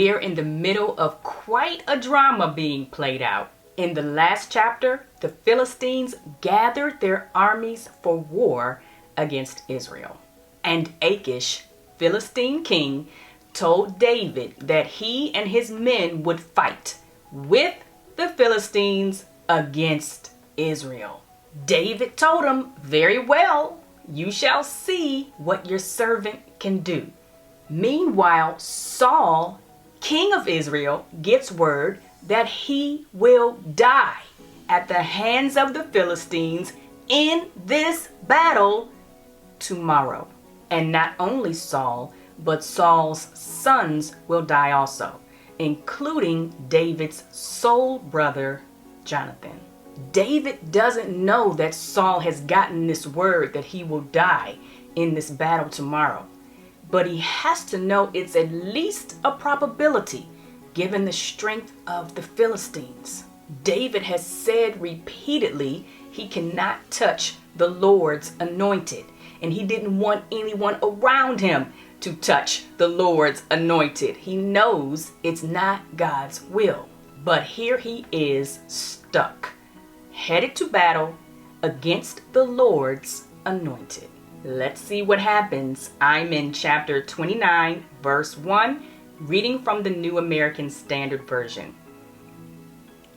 we're in the middle of quite a drama being played out. In the last chapter, the Philistines gathered their armies for war against Israel. And Achish, Philistine king, told David that he and his men would fight with the Philistines against Israel. David told him, "Very well, you shall see what your servant can do." Meanwhile, Saul, king of Israel, gets word that he will die at the hands of the Philistines in this battle tomorrow. And not only Saul, but Saul's sons will die also, including David's sole brother, Jonathan. David doesn't know that Saul has gotten this word that he will die in this battle tomorrow. But he has to know it's at least a probability given the strength of the Philistines. David has said repeatedly he cannot touch the Lord's anointed, and he didn't want anyone around him to touch the Lord's anointed. He knows it's not God's will. But here he is stuck, headed to battle against the Lord's anointed. Let's see what happens. I'm in chapter 29, verse 1, reading from the New American Standard Version.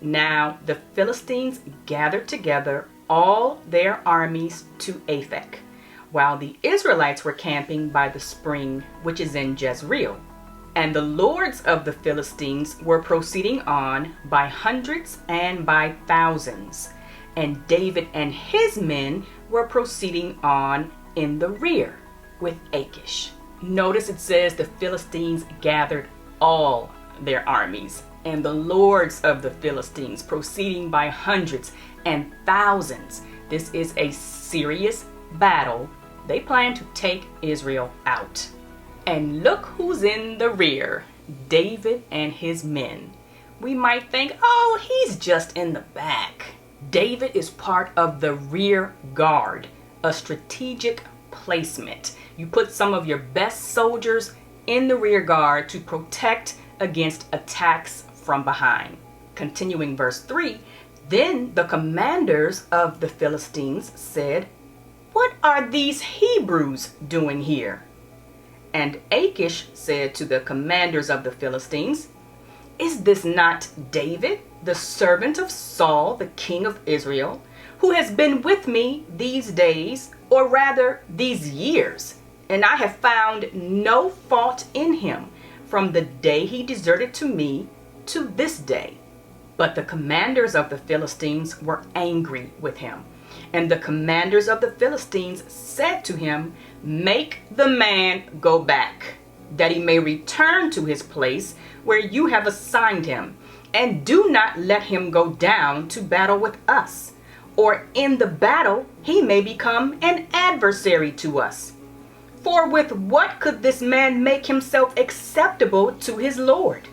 Now the Philistines gathered together all their armies to Aphek, while the Israelites were camping by the spring which is in Jezreel. And the lords of the Philistines were proceeding on by hundreds and by thousands, and David and his men were proceeding on in the rear with Achish. Notice it says the Philistines gathered all their armies, and the lords of the Philistines proceeding by hundreds and thousands. This is a serious battle. They plan to take Israel out. And look who's in the rear, David and his men. We might think, oh, he's just in the back. David is part of the rear guard, a strategic placement. You put some of your best soldiers in the rear guard to protect against attacks from behind. Continuing verse 3, then the commanders of the Philistines said, "What are these Hebrews doing here?" And Achish said to the commanders of the Philistines, "Is this not David, the servant of Saul, the king of Israel, who has been with me these days, or rather these years, and I have found no fault in him from the day he deserted to me to this day?" But the commanders of the Philistines were angry with him. And the commanders of the Philistines said to him, "Make the man go back, that he may return to his place where you have assigned him, and do not let him go down to battle with us, or in the battle he may become an adversary to us. For with what could this man make himself acceptable to his Lord?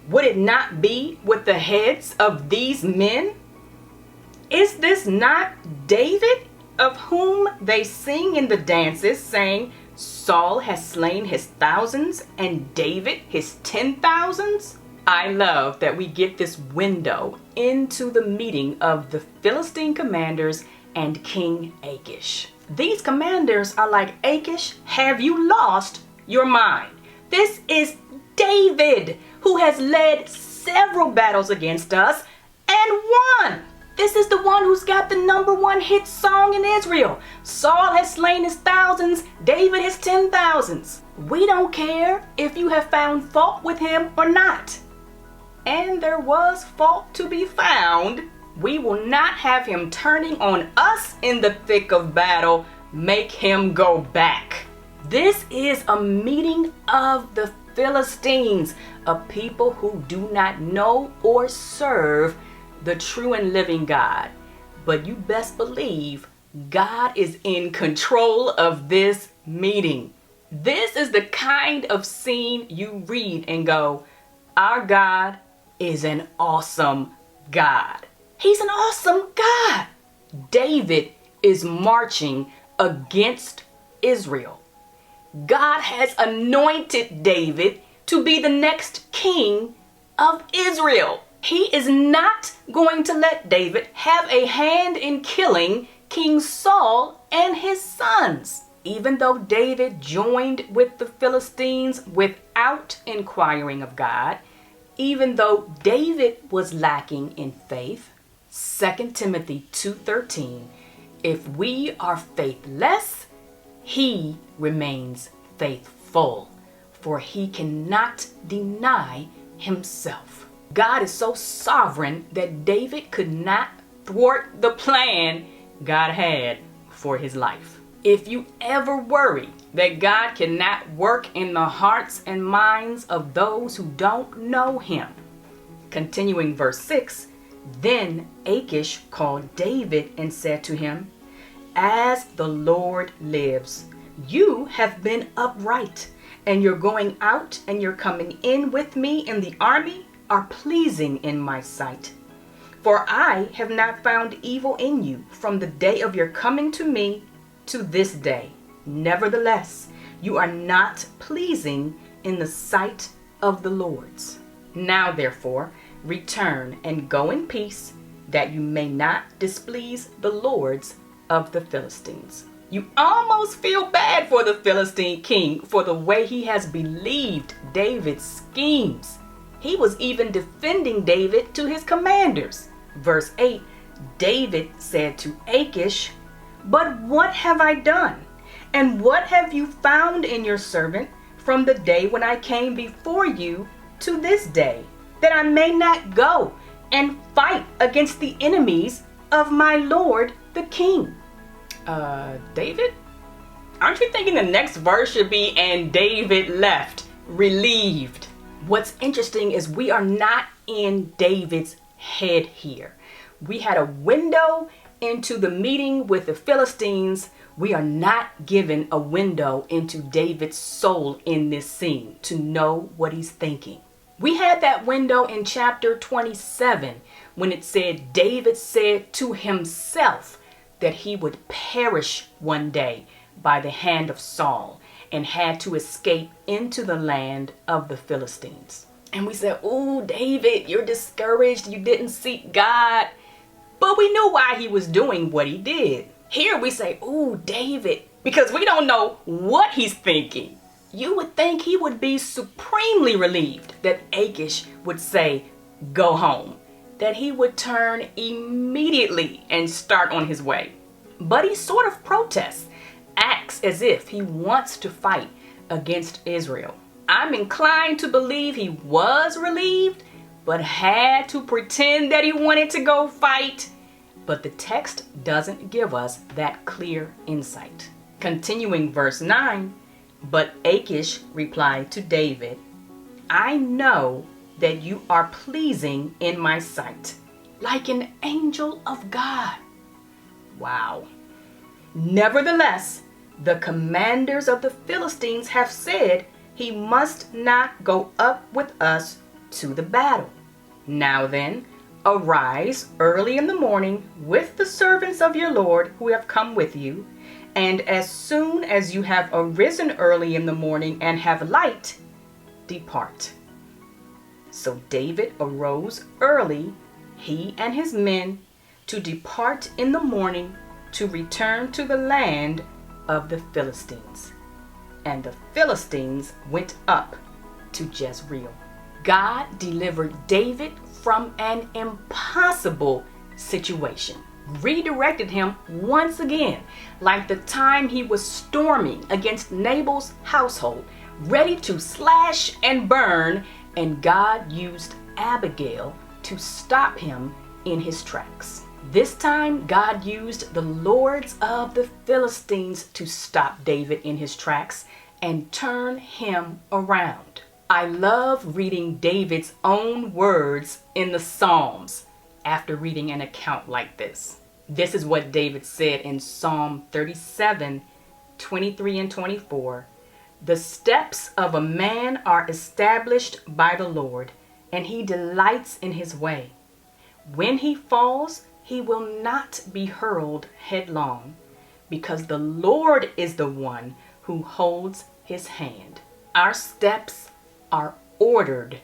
Would it not be with the heads of these men? Is this not David, of whom they sing in the dances, saying, Saul has slain his thousands and David his 10,000s? I love that we get this window into the meeting of the Philistine commanders and King Achish. These commanders are like, Achish, have you lost your mind? This is David, who has led several battles against us and won. This is the one who's got the #1 hit song in Israel. Saul has slain his thousands, David his 10,000s. We don't care if you have found fault with him or not. And there was fault to be found. We will not have him turning on us in the thick of battle. Make him go back. This is a meeting of the Philistines, a people who do not know or serve the true and living God. But you best believe God is in control of this meeting. This is the kind of scene you read and go, our God is an awesome God. He's an awesome God. David is marching against Israel. God has anointed David to be the next king of Israel. He is not going to let David have a hand in killing King Saul and his sons. Even though David joined with the Philistines without inquiring of God, even though David was lacking in faith, 2 Timothy 2:13, if we are faithless, he remains faithful, for he cannot deny himself. God is so sovereign that David could not thwart the plan God had for his life. If you ever worry that God cannot work in the hearts and minds of those who don't know him. Continuing verse 6, then Achish called David and said to him, as the Lord lives, you have been upright, and your going out and your coming in with me in the army are pleasing in my sight. For I have not found evil in you from the day of your coming to me to this day. Nevertheless, you are not pleasing in the sight of the Lord's. Now therefore, return and go in peace, that you may not displease the lords of the Philistines. You almost feel bad for the Philistine king for the way he has believed David's schemes. He was even defending David to his commanders. Verse 8, David said to Achish, but what have I done? And what have you found in your servant from the day when I came before you to this day, that I may not go and fight against the enemies of my lord the king? David? Aren't you thinking the next verse should be, and David left, relieved? What's interesting is we are not in David's head here. We had a window into the meeting with the Philistines. We are not given a window into David's soul in this scene to know what he's thinking. We had that window in chapter 27 when it said David said to himself that he would perish one day by the hand of Saul and had to escape into the land of the Philistines. And we said, oh, David, you're discouraged. You didn't seek God. But we knew why he was doing what he did. Here we say, oh, David, because we don't know what he's thinking. You would think he would be supremely relieved that Achish would say, go home, that he would turn immediately and start on his way. But he sort of protests, acts as if he wants to fight against Israel. I'm inclined to believe he was relieved, but had to pretend that he wanted to go fight. But the text doesn't give us that clear insight. Continuing verse 9, but Achish replied to David, I know that you are pleasing in my sight, like an angel of God. Wow. Nevertheless, the commanders of the Philistines have said he must not go up with us to the battle. Now then, arise early in the morning with the servants of your Lord who have come with you, and as soon as you have arisen early in the morning and have light, depart. So David arose early, he and his men, to depart in the morning to return to the land of the Philistines. And the Philistines went up to Jezreel. God delivered David from an impossible situation, redirected him once again, like the time he was storming against Nabal's household, ready to slash and burn, and God used Abigail to stop him in his tracks. This time, God used the lords of the Philistines to stop David in his tracks and turn him around. I love reading David's own words in the Psalms after reading an account like this. This is what David said in Psalm 37, 23 and 24. The steps of a man are established by the Lord, and he delights in his way. When he falls, he will not be hurled headlong, because the Lord is the one who holds his hand. Our steps are ordered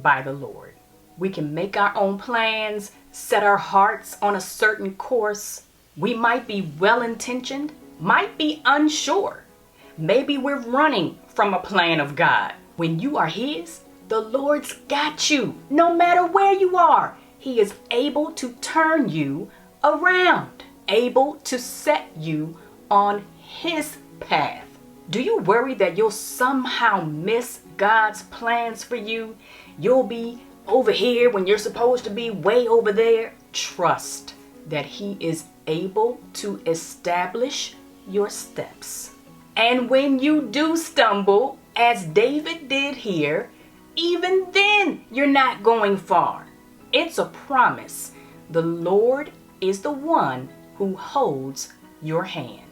by the Lord. We can make our own plans, set our hearts on a certain course. We might be well-intentioned, might be unsure. Maybe we're running from a plan of God. When you are His, the Lord's got you. No matter where you are, He is able to turn you around, able to set you on His path. Do you worry that you'll somehow miss God's plans for you? You'll be over here when you're supposed to be way over there? Trust that He is able to establish your steps. And when you do stumble, as David did here, even then you're not going far. It's a promise. The Lord is the one who holds your hand.